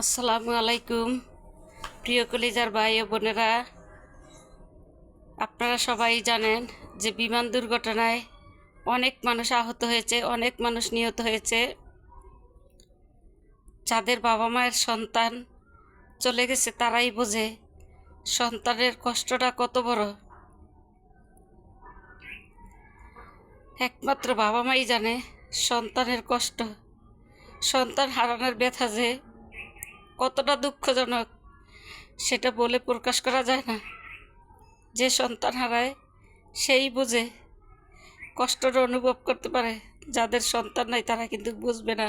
আসসালামু আলাইকুম প্রিয় কলিজার ভাই ও বোনেরা, আপনারা সবাই জানেন যে বিমান দুর্ঘটনায় অনেক মানুষ আহত হয়েছে, অনেক মানুষ নিহত হয়েছে। যাদের বাবা মায়ের সন্তান চলে গেছে তারাই বোঝে সন্তানের কষ্টটা কত বড়। একমাত্র বাবা মাই জানে সন্তানের কষ্ট, সন্তান হারানোর ব্যথা যে কতটা দুঃখজনক সেটা বলে প্রকাশ করা যায় না। যে সন্তান হারায় সেই বুঝে, কষ্টটা অনুভব করতে পারে। যাদের সন্তান নাই তারা কিন্তু বুঝবে না।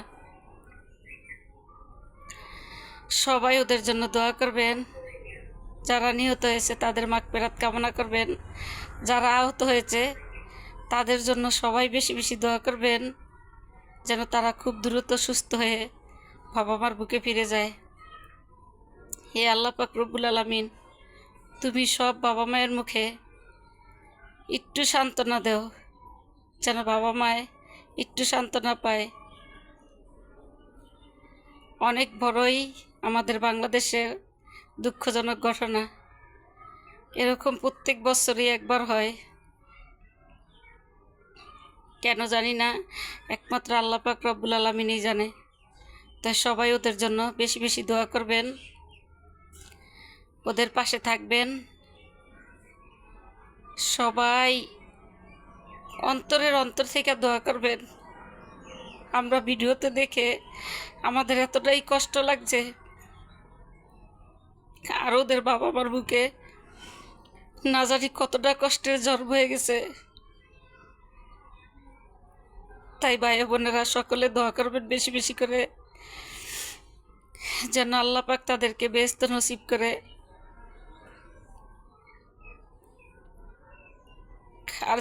সবাই ওদের জন্য দোয়া করবেন। যারা নিহত হয়েছে তাদের মাগফিরাত কামনা করবেন। যারা আহত হয়েছে তাদের জন্য সবাই বেশি বেশি দোয়া করবেন, যেন তারা খুব দ্রুত সুস্থ হয়ে বাবা মার বুকে ফিরে যায়। হে আল্লাহ পাক রব্বুল আলামিন, তুমি সব বাবা মায়ের মুখে একটু সান্ত্বনা দেও, যেন বাবা মায় একটু সান্ত্বনা পায়। অনেক বড়ই আমাদের বাংলাদেশের দুঃখজনক ঘটনা। এরকম প্রত্যেক বছরই একবার হয়, কেন জানি না, একমাত্র আল্লাহ পাক রব্বুল আলামিনই জানে। তাই সবাই ওদের জন্য বেশি বেশি দোয়া করবেন, ওদের পাশে থাকবেন। সবাই অন্তরের অন্তর থেকে দোয়া করবেন। আমরা ভিডিওতে দেখে আমাদের এতটাই কষ্ট লাগছে, আর ওদের বাবা মার বুকে না জানি কতটা কষ্টের জ্বর হয়ে গেছে। তাই ভাই বোনেরা সকলে দোয়া করবেন বেশি বেশি করে, যেন আল্লাহ পাক তাদেরকে বেহেশত নসিব করে। আর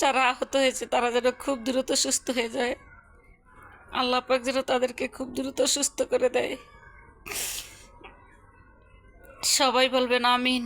যারা আহত হয়েছে তারা যেন খুব দ্রুত সুস্থ হয়ে যায়। আল্লাহ পাক যেন তাদেরকে খুব দ্রুত সুস্থ করে দেয়। সবাই বলবেন আমিন।